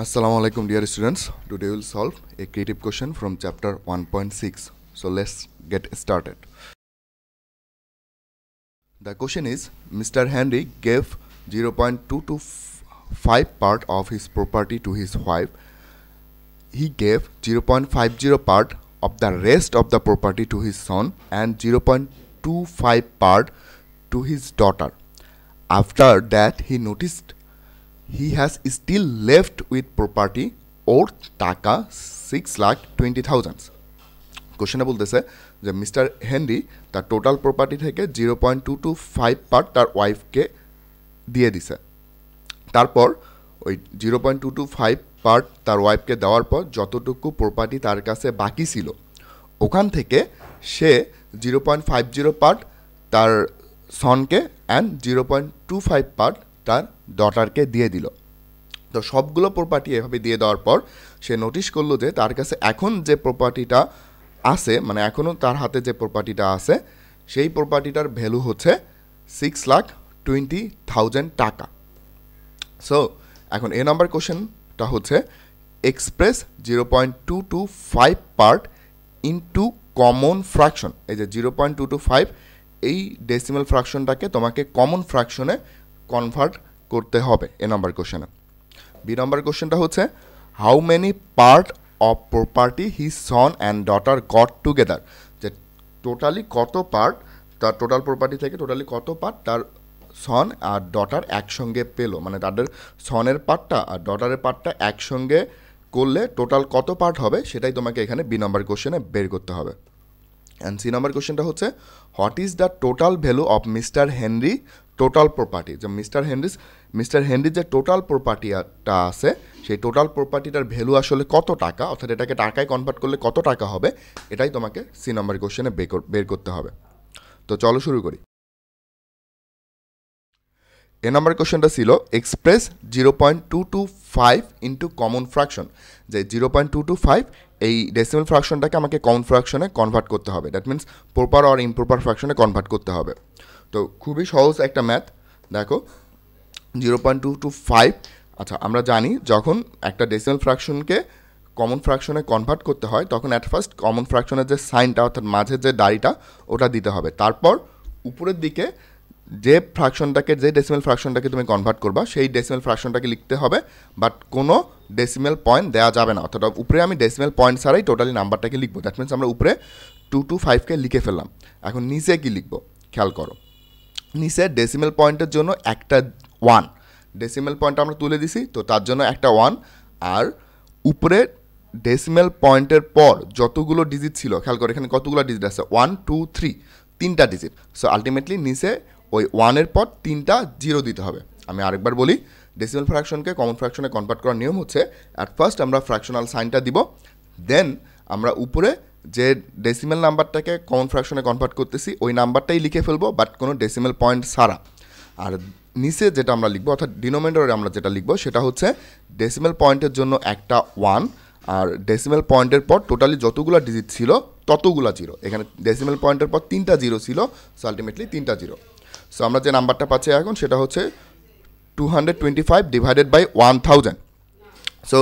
Assalamu alaikum dear students. Today we will solve a creative question from chapter 1.6. So let's get started. The question is Mr. Henry gave 0.225 part of his property to his wife. He gave 0.50 part of the rest of the property to his son and 0.25 part to his daughter. After that he noticed he has still left with property or টাকা 6,20,000. কোশ্চেনে বলতেছে যে mister Henry তার total property থেকে 0.225 part তার ওয়াইফকে দিয়ে দিছে। তারপর ওই 0.225 পার্ট তার ওয়াইফকে দেওয়ার পর যতটুকু প্রপার্টি তার কাছে বাকি ছিল ওখান থেকে সে 0.50 পার্ট তার সনকে অ্যান্ড 0.25 পার্ট তার ডটারকে দিয়ে দিল। তো সবগুলো প্রপার্টি এভাবে দিয়ে দেওয়ার পর সে নোটিশ করলো যে তার কাছে এখন যে প্রপার্টিটা আছে, মানে এখনও তার হাতে যে প্রপার্টিটা আছে সেই প্রপার্টিটার ভ্যালু হচ্ছে 6,20,000 টাকা। সো এখন এ নাম্বার কোশ্চেনটা হচ্ছে express 0.225 part into common fraction. এই যে 0.225 এই ডেসিমাল ফ্র্যাকশনটাকে তোমাকে কমন ফ্র্যাকশনে কনভার্ট করতে হবে এ নাম্বার কোশ্চেনে। বি নাম্বার কোশ্চেনটা হচ্ছে how many part of property his son and daughter goat together. যে টোটালি কত পার্ট তার টোটাল প্রপার্টি থেকে টোটালি কত পার্ট তার সন আর ডটার একসঙ্গে পেলো, মানে তাদের সনের পার্টটা আর ডটারের পার্টটা একসঙ্গে করলে টোটাল কত পার্ট হবে সেটাই তোমাকে এখানে বি নাম্বার কোশ্চেনে বের করতে হবে। অ্যান্ড সি নাম্বার কোশ্চেনটা হচ্ছে what is the total value of mister Henry total property. যে মিস্টার হেনরির যে টোটাল প্রপার্টিটা আছে সেই টোটাল প্রপার্টিটার ভ্যালু আসলে কত টাকা, অর্থাৎ এটাকে টাকায় কনভার্ট করলে কত টাকা হবে এটাই তোমাকে সি নাম্বার কোশ্চেনে বের করতে হবে। তো চলো শুরু করি। এ নাম্বার কোশ্চেনটা ছিল এক্সপ্রেস 0.225 ইন্টু কমন ফ্র্যাকশন। যে 0.225 এই ডেসিমাল ফ্র্যাকশনটাকে আমাকে কমন ফ্র্যাকশনে কনভার্ট করতে হবে, that means proper or improper ফ্র্যাকশনে কনভার্ট করতে হবে। তো খুবই সহজ একটা ম্যাথ। দেখো 0.225, আচ্ছা আমরা জানি যখন একটা ডেসিমাল ফ্র্যাকশনকে কমন ফ্র্যাকশনে কনভার্ট করতে হয় তখন অ্যাট ফার্স্ট কমন ফ্র্যাকশনের যে সাইনটা অর্থাৎ মাঝের যে দাড়িটা ওটা দিতে হবে, তারপর উপরের দিকে যে ফ্র্যাকশনটাকে যে ডেসিমাল ফ্র্যাকশনটাকে তুমি কনভার্ট করবা সেই ডেসিমাল ফ্র্যাকশনটাকে লিখতে হবে, বাট কোনো ডেসিমাল পয়েন্ট দেওয়া যাবে না, অর্থাৎ উপরে আমি ডেসিমাল পয়েন্ট ছাড়াই টোটালি নাম্বারটাকে লিখবো। দ্যাট মিনস আমরা উপরে 225কে লিখে ফেললাম। এখন নিচে কি লিখবো খেয়াল করো, নিচে ডেসিমাল পয়েন্টের জন্য একটা 1 ডেসিমাল পয়েন্ট আমরা তুলে দিছি, তো তার জন্য একটা 1, আর উপরে ডেসিমাল পয়েন্টের পর যতগুলো ডিজিট ছিল খেয়াল করো এখানে কতগুলো ডিজিট আছে 1 2 3 3টা ডিজিট। সো আলটিমেটলি নিচে ওই 1-এর পর 3টা 0 দিতে হবে। আমি আরেকবার বলি, ডেসিমাল ফ্র্যাকশনকে কমন ফ্র্যাকশনে কনভার্ট করার নিয়ম হচ্ছে অ্যাট ফার্স্ট আমরা ফ্র্যাকশনাল সাইনটা দিব, দেন আমরা উপরে যে ডেসিমাল নাম্বারটাকে কমন ফ্র্যাকশনে কনভার্ট করতেছি ওই নাম্বারটাই লিখে ফেলবো, বাট কোনো ডেসিমাল পয়েন্ট ছাড়া। আর নিচে যেটা আমরা লিখবো অর্থাৎ ডিনোমিনেটরে আমরা যেটা লিখবো সেটা হচ্ছে ডেসিমাল পয়েন্টের জন্য একটা 1, আর ডেসিমাল পয়েন্টের পর টোটালি যতগুলো ডিজিট ছিল ততগুলো 0। এখানে ডেসিমাল পয়েন্টের পর 3টা 0 ছিল, সো আলটিমেটলি 3টা 0। সো আমরা যে নাম্বারটা পাচ্ছি এখন সেটা হচ্ছে 225 ডিভাইডেড বাই 1000। সো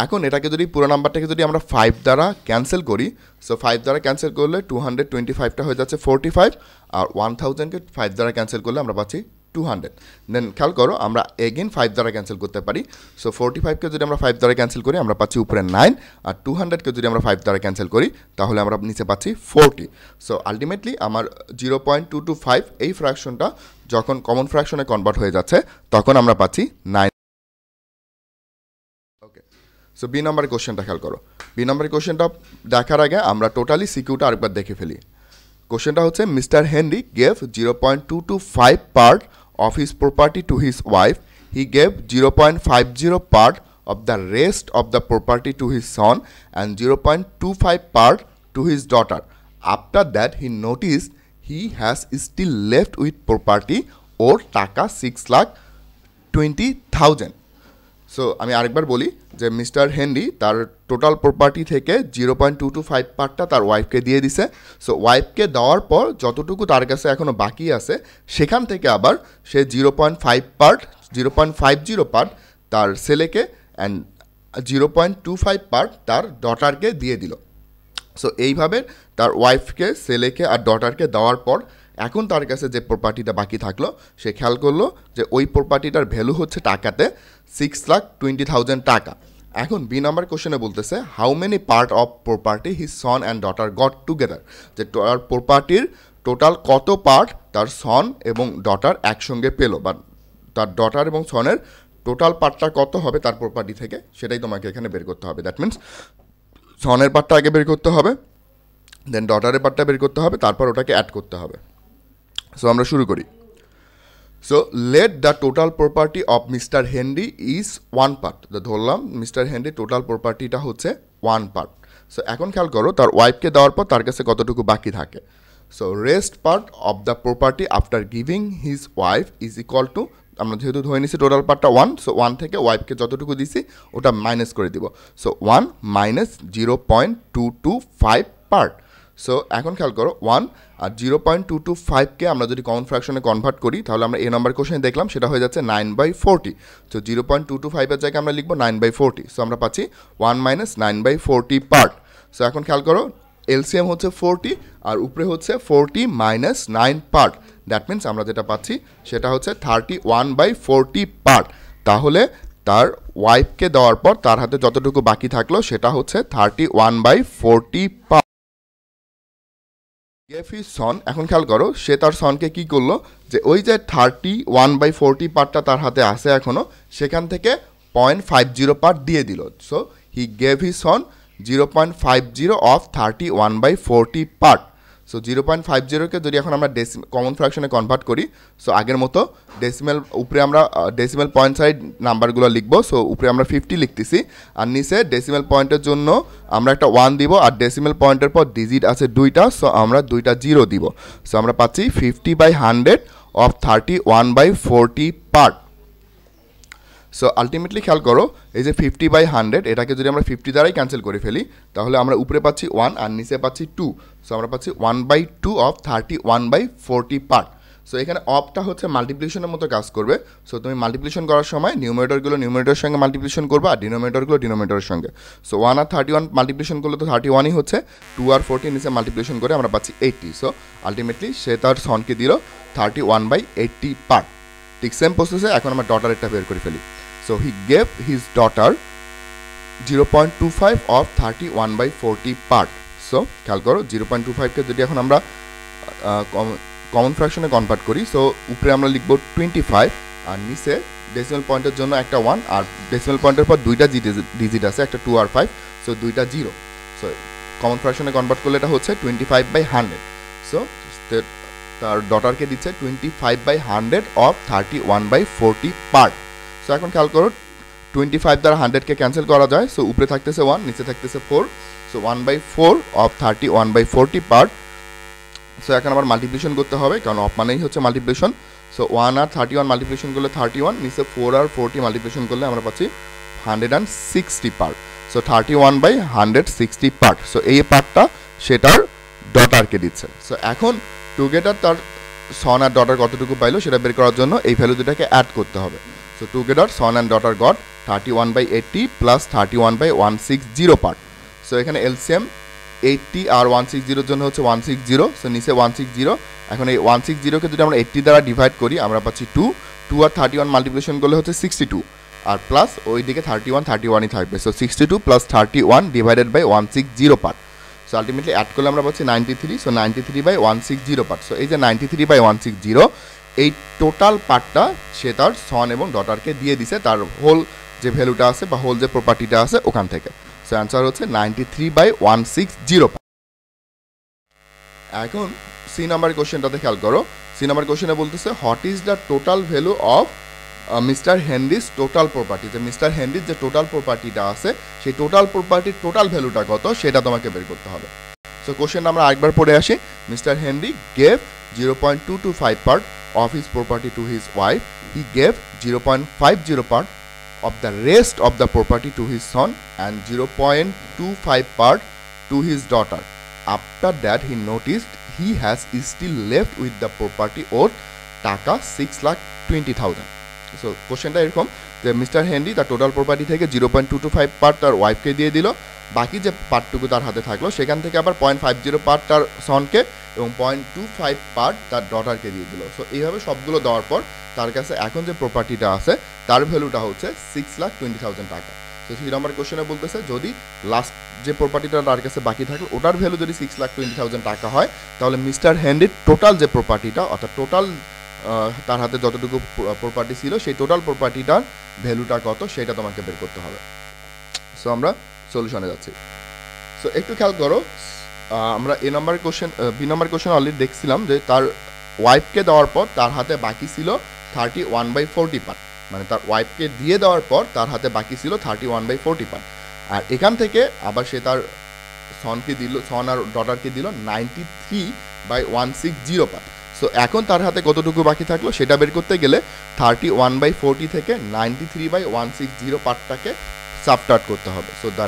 এখন এটাকে যদি পুরো নাম্বারটাকে যদি আমরা 5 দ্বারা ক্যান্সেল করি, সো 5 দ্বারা ক্যান্সেল করলে 225টা হয়ে যাচ্ছে 45, আর 1000কে 5 দ্বারা ক্যান্সেল করলে আমরা পাচ্ছি 200। দেন খেয়াল করো আমরা এগেন 5 দ্বারা ক্যান্সেল করতে পারি। সো 45কে যদি আমরা 5 দ্বারা ক্যান্সেল করি আমরা পাচ্ছি উপরে 9, আর 200কে যদি আমরা 5 দ্বারা ক্যান্সেল করি তাহলে আমরা নিচে পাচ্ছি 40। সো আলটিমেটলি আমার 0.225 এই ফ্র্যাকশনটা যখন কমন ফ্র্যাকশনে কনভার্ট হয়ে যাচ্ছে তখন আমরা পাচ্ছি 9। ওকে, সো বি নাম্বার কোশ্চেনটা খেয়াল করো। বি নাম্বার কোশ্চেনটা দেখার আগে আমরা টোটালি সিকিউটা আরেকবার দেখে ফেলি। কোশ্চেনটা হচ্ছে mister Henry gave 0.225 part of his property to his wife. He gave 0.50 part of the rest of the property to his son and 0.25 part to his daughter. After that he noticed he has still left with property or টাকা 6,20,000. So আমি আরেকবার বলি যে mister Henry তার total property থেকে 0.225 পার্টটা তার ওয়াইফকে দিয়ে দিছে। সো ওয়াইফকে দেওয়ার পর যতটুকু তার কাছে এখনও বাকি আছে সেখান থেকে আবার সে 0.50 পার্ট তার ছেলেকে অ্যান্ড 0.25 পার্ট তার ডটারকে দিয়ে দিল। সো এইভাবে তার ওয়াইফকে, ছেলেকে আর ডটারকে দেওয়ার পর এখন তার কাছে যে প্রপার্টিটা বাকি থাকলো, সে খেয়াল করলো যে ওই প্রপার্টিটার ভ্যালু হচ্ছে টাকাতে 6,20,000 টাকা। এখন বি নাম্বার কোশ্চেনে বলতেছে how many part of property his son and daughter goat together, যে তার প্রপার্টির টোটাল কত পার্ট তার সন এবং ডটার একসঙ্গে পেলো, বা তার ডটার এবং সনের টোটাল পার্টটা কত হবে তার প্রপার্টি থেকে, সেটাই তোমাকে এখানে বের করতে হবে। দ্যাট মিনস সনের পার্টটা আগে বের করতে হবে, দেন ডটারের পার্টটা বের করতে হবে, তারপর ওটাকে অ্যাড করতে হবে। সো আমরা শুরু করি। So let the total property of mister Henry is 1 part. ধরলাম মিস্টার হেনরি টোটাল প্রপার্টিটা হচ্ছে 1 পার্ট। সো এখন খেয়াল করো তার ওয়াইফকে দেওয়ার পর তার কাছে কতটুকু বাকি থাকে। So rest part of the property after giving his wife is equal to, আমরা যেহেতু ধরে নিছি টোটাল পার্টটা 1, সো 1 থেকে ওয়াইফকে যতটুকু দিছি ওটা মাইনাস করে দিব। So 1 minus 0.225 part. সো এখন খেয়াল করো 1 আর 0.225কে আমরা যদি কমন ফ্র্যাকশনে কনভার্ট করি তাহলে আমরা এই নাম্বার কোশ্চেনে দেখলাম সেটা হয়ে যাচ্ছে 9/40। সো 0.225 জায়গায় আমরা লিখবো 9/40। সো আমরা পাচ্ছি 1 মাইনাস 9/40 পার্ট। সো এখন খেয়াল করো এলসিএম হচ্ছে 40 আর উপরে হচ্ছে 40 মাইনাস 9 পার্ট। দ্যাট মিনস আমরা যেটা পাচ্ছি সেটা হচ্ছে 31/40 পার্ট। তাহলে তার ওয়াইফকে দেওয়ার পর তার হাতে যতটুকু বাকি থাকলো সেটা হচ্ছে 31/40 পার্ট। গেভ হিজ সন, এখন খেয়াল করো সে তার সনকে কি করলো, যে ওই যে 31/40 পার্টটা তার হাতে আছে এখনো, সেখান থেকে 0.50 পার্ট দিয়ে দিল। So he gave his son 0.50 of 31/40 part. So 0.50কে যদি এখন আমরা কমন ফ্র্যাকশনে কনভার্ট করি, সো আগের মতো ডেসিমেল উপরে আমরা ডেসিমেল পয়েন্ট সাইড নাম্বারগুলো লিখবো। সো উপরে আমরা 50 লিখতেছি আর নিচে ডেসিমেল পয়েন্টের জন্য আমরা একটা 1 দিব, আর ডেসিমেল পয়েন্টের পর ডিজিট আছে 2টা, সো আমরা 2টা 0 দিব। সো আমরা পাচ্ছি 50/100 অফ 31/40 পার্ট। সো আলটিমেটলি খেয়াল করো এই যে 50/100 এটাকে যদি আমরা 50 দ্বারাই ক্যান্সেল করে ফেলি তাহলে আমরা উপরে পাচ্ছি 1 আর নিচে পাচ্ছি 2। সো আমরা পাচ্ছি 1/2 অফ 31/40 পার্ট। সো এখানে অফটা হচ্ছে মাল্টিপ্লিকেশনের মতো কাজ করবে। সো তুমি মাল্টিপ্লিকেশন করার সময় নিউমারেটরগুলো নিউমারেটরের সঙ্গে মাল্টিপ্লিকেশন করবে আর ডিনোমিনেটরগুলো ডিনোমিনেটরের সঙ্গে। সো 1 আর 31 মাল্টিপ্লিকেশন করলে তো 31ই হচ্ছে, 2 আর 40 নিচে মাল্টিপ্লিকেশন করে আমরা পাচ্ছি 80। সো আলটিমেটলি সে তার সনকে দিল 31/80 পার্ট। ঠিক সেম প্রসেসে এখন আমরা ডটারেরটা বের করে ফেলি। So he gave his daughter 0.25 of 31/40 part. So খেয়াল করো 0.25কে যদি এখন আমরা কমন ফ্র্যাকশনে কনভার্ট করি, সো উপরে আমরা লিখবো 25 আর নিচে ডেসিমাল পয়েন্টের জন্য একটা 1 আর ডেসিমাল পয়েন্টের পর 2টা ডিজিট আছে, একটা 2 আর 5, সো 2টা 0। সো কমন ফ্র্যাকশনে কনভার্ট করলে এটা হচ্ছে 25/100। সো তার ডটারকে দিচ্ছে 25/100 অফ 31/40 পার্ট। সো এখন খেয়াল করো 25 দ্বারা 100কে ক্যান্সেল করা যায়। সো উপরে থাকতেছে 1, নিচে থাকতেছে 4। So 1/4 of 31/40 part. সো এখন আবার মাল্টিপ্লিকেশন করতে হবে, কারণ অফ মানেই হচ্ছে মাল্টিপ্লিকেশন। সো 1 আর 31 মাল্টিপ্লিকেশন করলে 31, নিচে 4 আর 40 মাল্টিপ্লিকেশন করলে আমরা পাচ্ছি 160 পার্ট। So 31/160 part. সো এই পার্টটা সেটার ডটারকে দিচ্ছে। সো এখন টুগেদার তার সন আর ডটার কতটুকু পাইলো সেটা বের করার জন্য এই ভ্যালু দুটাকে অ্যাড করতে হবে। So together son and daughter got 31/80 plus 31/160 part. So এখানে LCM 80 আর 160 জন্য হচ্ছে 160। সো নিচে 160। এখন এই 160কে যদি আমরা 80 দ্বারা ডিভাইড করি আমরা পাচ্ছি 2 আর 31 মাল্টিপ্লিকেশন করলে হচ্ছে 62 আর প্লাস ওই দিকে 31ই থাকবে। So 62 plus 31 divided by 160 part. So ultimately add করলে আমরা পাচ্ছি 93। So 93/160 part. সো এই যে 93/160 এই টোটাল পার্টটা সে তার সন এবং ডটারকে দিয়ে দিছে তার হোল যে ভ্যালুটা আছে বা হোল যে প্রপার্টিটা আছে ওখান থেকে। সো অ্যান্সার হচ্ছে 93/160। এখন সি নাম্বার কোশ্চেনটাতে খেয়াল করো। সি নাম্বার কোশ্চেনে বলতেছে what is the total value of mister Henry's total property. যে মিস্টার হেনরিজ যে টোটাল প্রপার্টিটা আছে সেই টোটাল প্রপার্টির টোটাল ভ্যালুটা কত সেটা তোমাকে বের করতে হবে। সো কোশ্চেনটা আমরা আরেকবার পড়ে আসি। Mister Henry gave 0.225 part of his property to his wife. He gave 0.50 part of the rest of the property to his son and 0.25 part to his daughter. After that he noticed he has still left with the property worth taka 6,20,000. So কোশ্চেনটা এরকম যে mister Henry তার total property থেকে 0.225 part তার ওয়াইফকে দিয়ে দিল, বাকি যে পার্টটুকু তার হাতে থাকলো সেখান থেকে আবার 0.50 পার্ট তার সনকে এবং 0.25 পার্ট তার ডটারকে দিয়ে দিল। সো এইভাবে সবগুলো দেওয়ার পর তার কাছে এখন যে প্রপার্টিটা আছে তার ভ্যালুটা হচ্ছে 6,20,000 টাকা। তো 3 নম্বর কোশ্চেনে বলতেছে যদি লাস্ট যে প্রপার্টিটা তার কাছে বাকি থাকলো ওটার ভ্যালু যদি 6,20,000 টাকা হয় তাহলে মিস্টার হেনরির টোটাল যে প্রপার্টিটা অর্থাৎ টোটাল তার হাতে যতটুকু প্রপার্টি ছিল সেই টোটাল প্রপার্টিটার ভ্যালুটা কত সেটা তোমাকে বের করতে হবে। সো আমরা সলিউশনে যাচ্ছি। সো একটু খেয়াল করো, আমরা বি নম্বর কোশ্চেন অলরেডি দেখছিলাম যে তার ওয়াইফকে দেওয়ার পর তার হাতে বাকি ছিল 31/40 পার্ট, মানে তার ওয়াইফকে দিয়ে দেওয়ার পর তার হাতে বাকি ছিল 31/40 পার্ট। আর এখান থেকে আবার সে তার সনকে দিল, সন আর ডটারকে দিল 93/160 পার্ট। সো এখন তার হাতে কতটুকু বাকি থাকলো সেটা বের করতে গেলে 31/40 থেকে 93/160 পার্টটাকে সাবট্রাক্ট করতে হবে। So the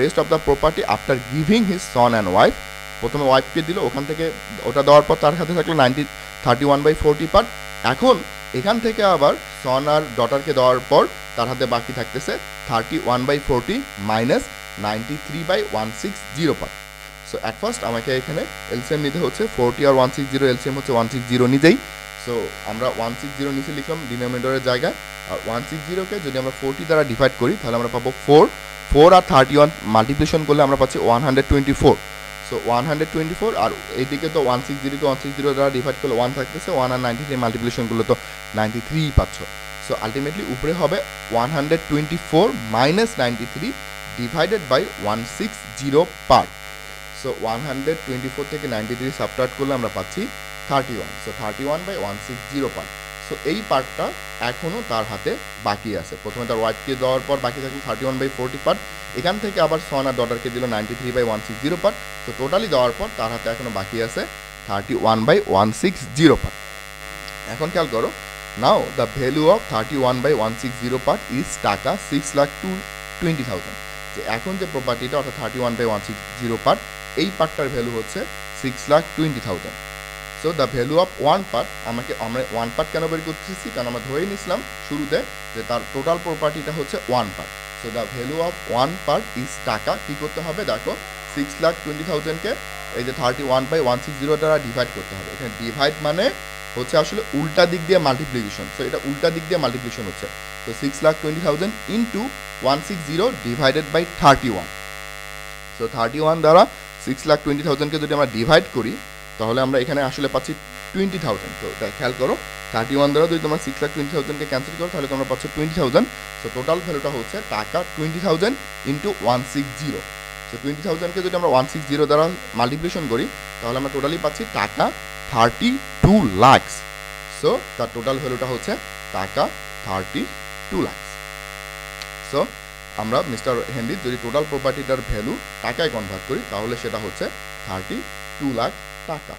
rest of the property after giving his son and wife, প্রথমে ওয়াইফকে দিল, ওখান থেকে ওটা দেওয়ার পর তার হাতে থাকলো 31/40 পার্ট। এখন এখান থেকে আবার সন আর ডটারকে দেওয়ার পর তার হাতে বাকি থাকতেছে 31/40 minus 93/160 part. So at first আমাকে এখানে এলসিএম নিতে হচ্ছে 40 আর 160, এলসিএম হচ্ছে 160 নিজেই। সো আমরা 160 নিচে লিখলাম ডিনোমিনেটরের জায়গায়, আর 160কে যদি আমরা 40 দ্বারা ডিভাইড করি তাহলে আমরা পাবো 4 আর 31 মাল্টিপ্লিকেশন করলে আমরা পাচ্ছি 124। সো 124, আর এইদিকে তো 160কে 160 দ্বারা ডিভাইড করলে 1 থাকতেছে, 1 আর 93 মাল্টিপ্লিকেশন করলে তো 93 পাচ্ছ। সো আলটিমেটলি উপরে হবে 124 minus 93 divided by 160 part. So 124 থেকে 93 সাবট্রাক্ট করলে আমরা পাচ্ছি 31। So 31/160 part. সো এই পার্টটা এখনও তার হাতে বাকি আছে। প্রথমে তার ওয়াইফকে দেওয়ার পর বাকি থাকলো 31/40 পার্ট, এখান থেকে আবার সন আর ডটারকে দিল 93/160 পার্ট। তো টোটালি দেওয়ার পর তার হাতে এখনও বাকি আছে 31/160 পার্ট। এখন খেয়াল করো, now the value of 31/160 part is টাকা 6,20,000। যে এখন যে প্রপার্টিটা অর্থাৎ 31/160 পার্ট, এই পার্টটার ভ্যালু হচ্ছে 6,20,000। So the value of one part, আমরা ওয়ান পার্ট কেন বের করতেছি, কারণ আমরা ধরেই নিছিলাম শুরুতে যে তার টোটাল প্রপার্টিটা হচ্ছে one part. So the value of one part is টাকা। কী করতে হবে দেখো, 6,20,000কে এই যে 31/160 দ্বারা ডিভাইড করতে হবে। এখানে ডিভাইড মানে হচ্ছে আসলে উল্টা দিক দিয়ে মাল্টিপ্লিকেশন। সো এটা উল্টা দিক দিয়ে মাল্টিপ্লিকেশন হচ্ছে। তো 6,20,000 ইন্টু 160 ডিভাইডেড বাই 31। সো 31 দ্বারা 6,20,000কে যদি আমরা ডিভাইড করি তাহলে আমরা এখানে আসলে পাচ্ছি 20,000। তো খেয়াল করো, 31 দ্বারা যদি তোমরা 6,20,000কে ক্যান্সেল করো তাহলে তোমরা পাচ্ছ 20,000। সো টোটাল ভ্যালুটা হচ্ছে টাকা 20,000 ইন্টু 160। সো 20,000কে যদি আমরা 160 দ্বারা মাল্টিপ্লিকেশন করি তাহলে আমরা টোটালি পাচ্ছি টাকা 32 লাখ। সো তার টোটাল ভ্যালুটা হচ্ছে টাকা 32 লাখ। সো আমরা মিস্টার হেনরির যদি টোটাল প্রপার্টিটার ভ্যালু টাকায় কনভার্ট করি তাহলে সেটা হচ্ছে 32 লাখ টাকা।